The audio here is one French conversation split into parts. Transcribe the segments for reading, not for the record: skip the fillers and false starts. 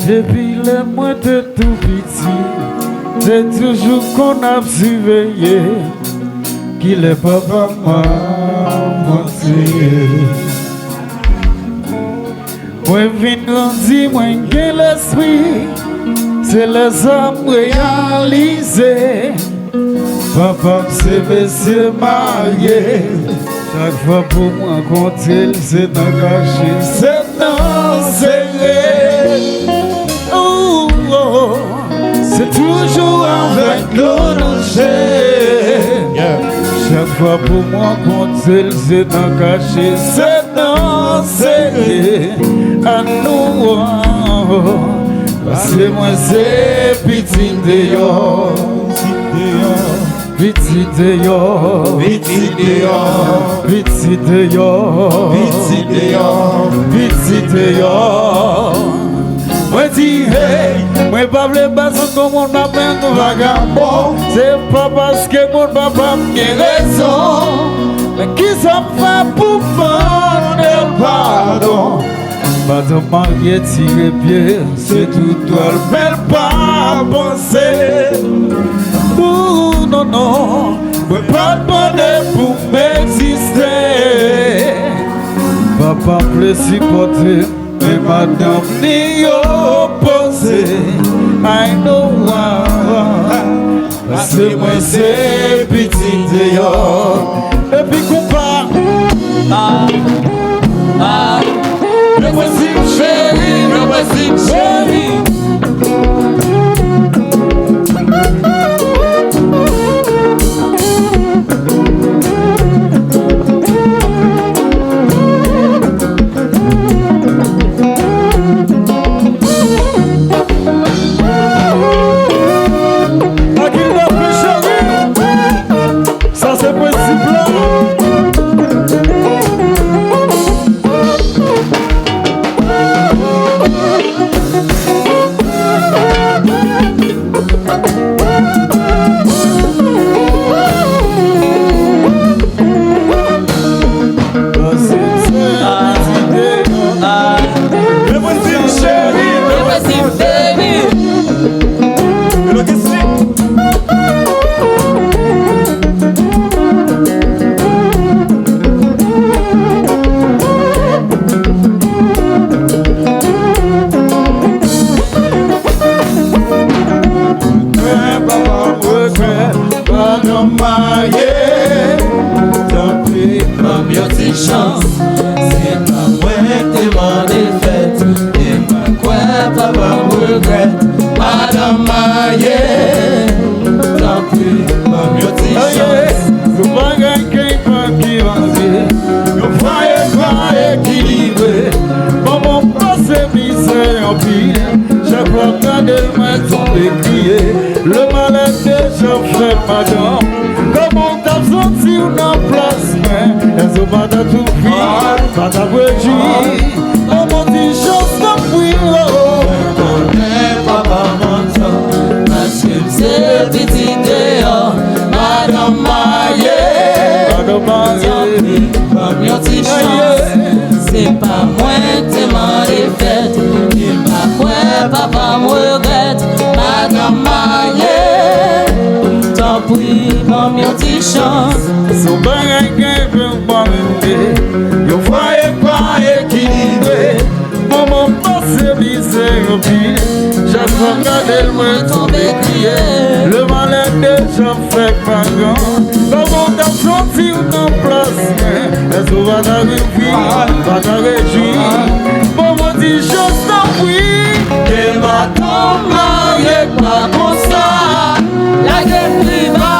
Depuis le mois de tout petit, c'est toujours qu'on a surveillé qu'il est papa maman. Moi viens grandir, moi j'ai l'esprit, c'est les hommes réalisés. Papa c'est monsieur marié, chaque fois pour moi compter, c'est dans caché, c'est dans serré. Oh, oh, c'est toujours avec l'onager. Chaque fois pour moi compter, c'est dans caché, c'est dans serré. À nous, c'est moi, c'est petit dehors. Petit dehors, petit dehors, petit dehors, petit dehors, petit dehors. Moi dis hey, moi pas vle passer comme on appelle un vagabond. C'est pas parce que mon papa m'a raison, mais qui ça me fait pour demander pardon? Pas de marier tirer pied, c'est tout toi le même pas penser. Oh non non, moi pas demander pour m'exister. Papa peut supporter, mais madame n'y opposé. I know why. C'est moi c'est petit dehors. Et puis qu'on part. Le voici chéri, le voici chéri. Le malade déjà fait madame. Comment t'as senti une place? Est-ce que pas t'as tout fait? Pas t'as voulu? Comment t'es chose t'as pris? Papa Monson, parce que c'est petit dehors. Madame Maillé, comme yon ti chance. C'est pas moi qui m'en défaite. Il m'a quoi, papa me regrette. Madame Maillé, tant pis, comme yon ti chance. Son bagage qu'un peu m'arrêter. Yon voyait pas équilibré. Maman passe misère au pied. Chaque fois qu'elle me tombe crier. Le malin déjà fait pas grand. Comment t'as senti une place? Est-ce qu'on va t'arriver? Va t'arrêter? Maman dit chose t'en prie. Que ma tombe mariée pas comme ça. La guerre priva.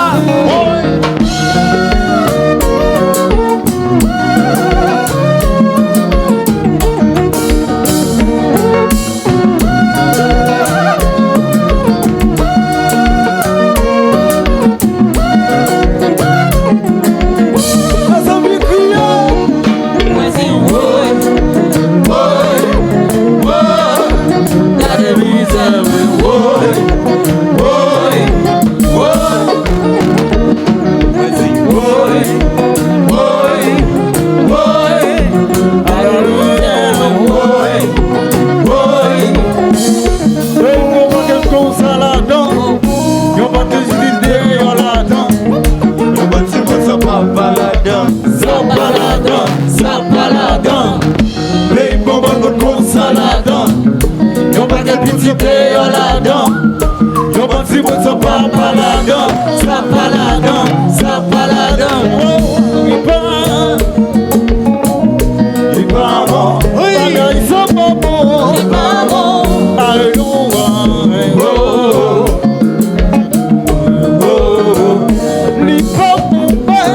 pas la donne, ça pas la donne. Mais bon, bon, ça la donne. Y'a pas de petit peu, y'a la donne. Y'a pas de petit peu, ça pas la donne. Ça pas la donne, ça pas la donne. Il pas bon, ils sont pas bons. Il pas bon.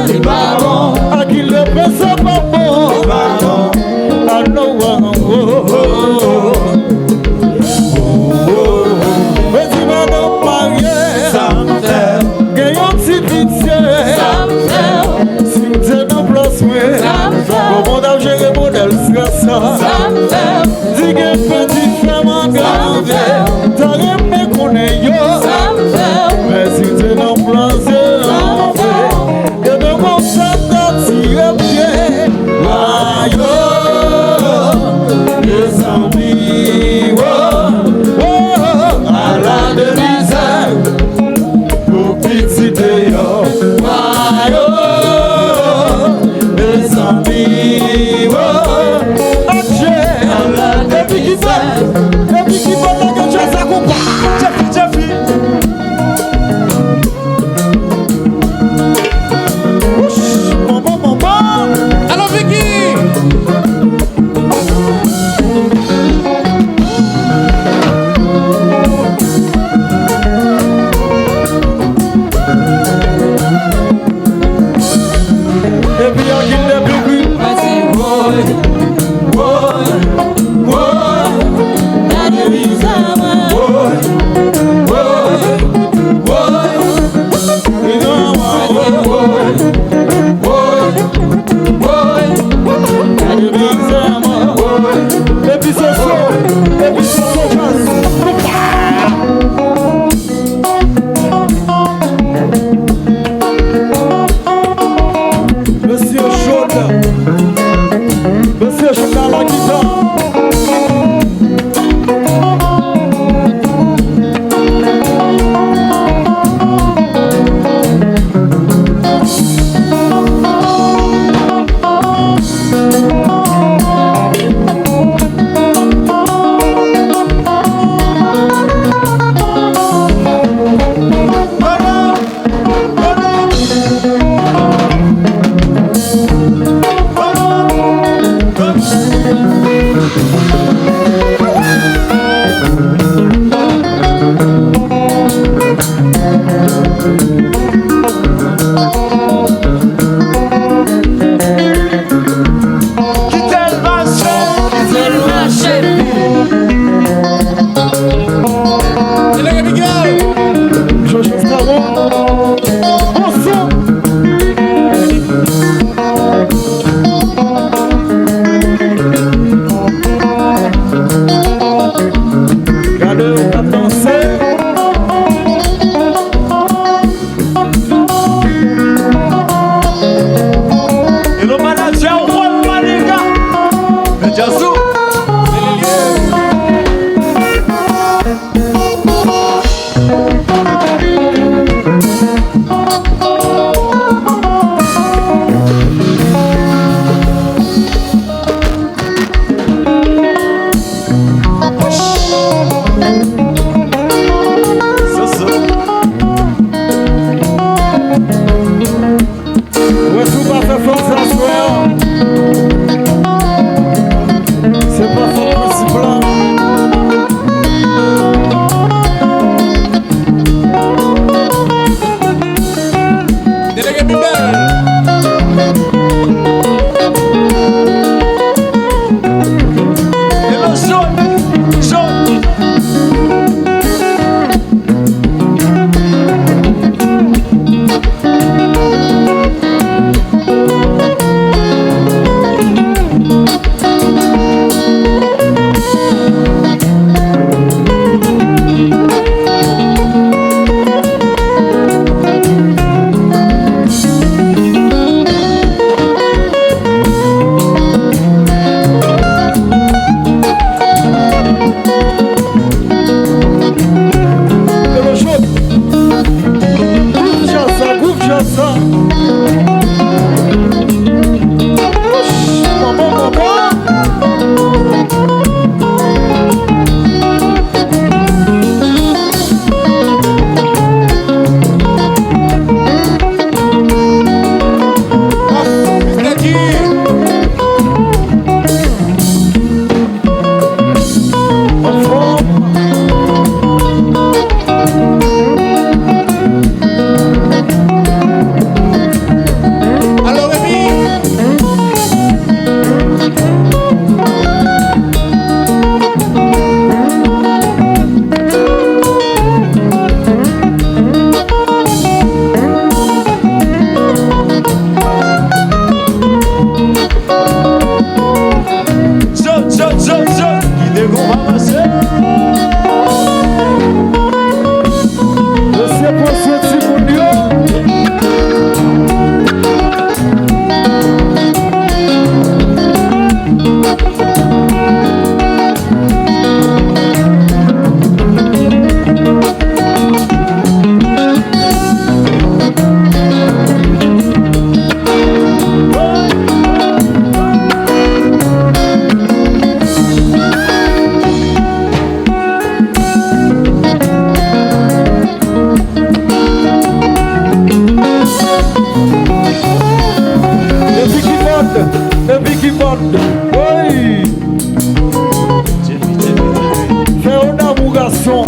Il pas bon, à qui le pense pas bon. Il pas bon, I know. Mais tu vas donc marier, ça me fait. Gagnant si vite, ça me fait. Si vous êtes en place, oui, ça me fait. Comment t'as géré modèle, c'est ça. Ça me fait. Dis que petit femme en grave, t'as aimé qu'on est yo. Ça me fait. Mais si t'es en place, et de mon sang t'attire bien. Aïe, les amis, oh, à la devise, pour petit déo. Aïe, les amis, oh, Adje, depuis qui va la gueule, ça combat. Jeffy. Alors Vicky. Et puis on dit le plus. Vas-y, boy. La devise à moi. Et puis c'est chaud, Monsieur Chaud à la guitare. Et qu'on va marcher. Je sais pas si c'est mon Dieu. Oui. Fais un amour garçon.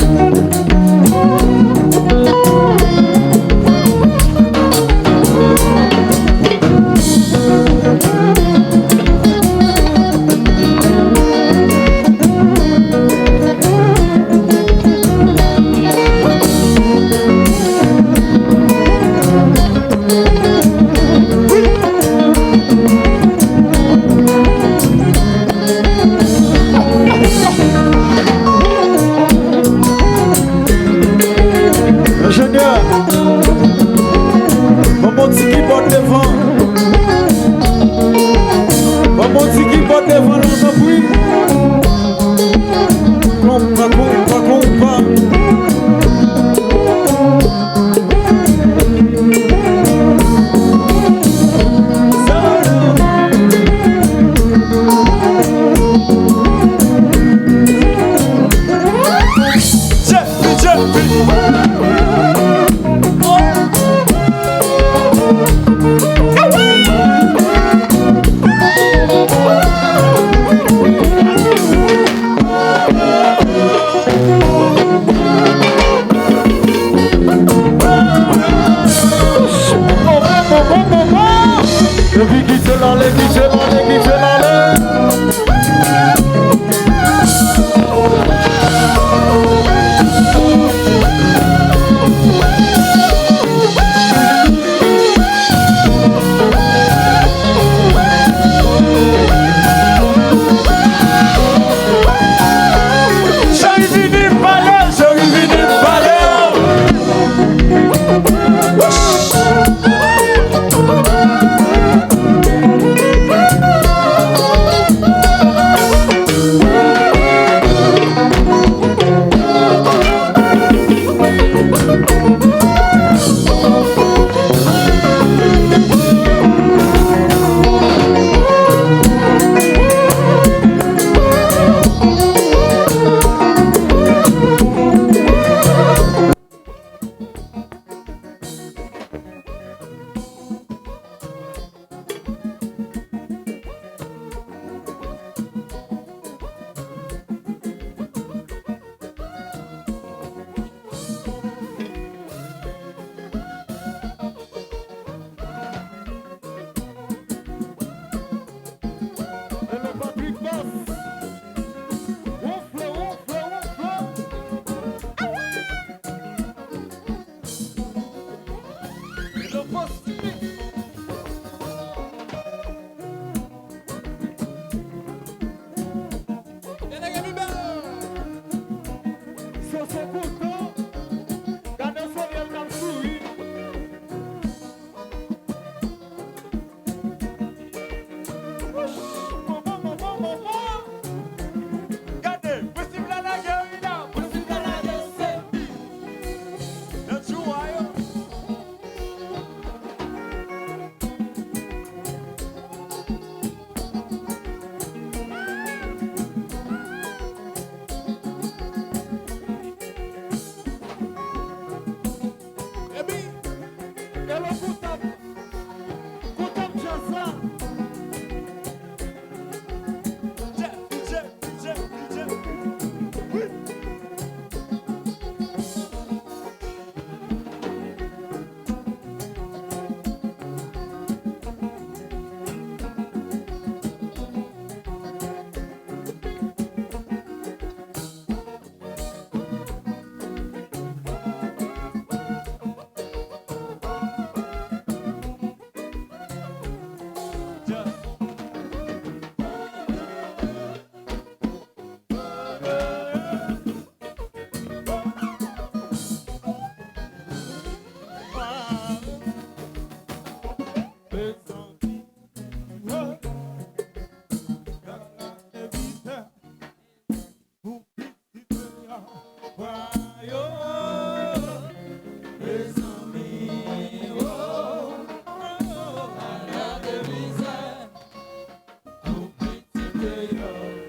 Yeah.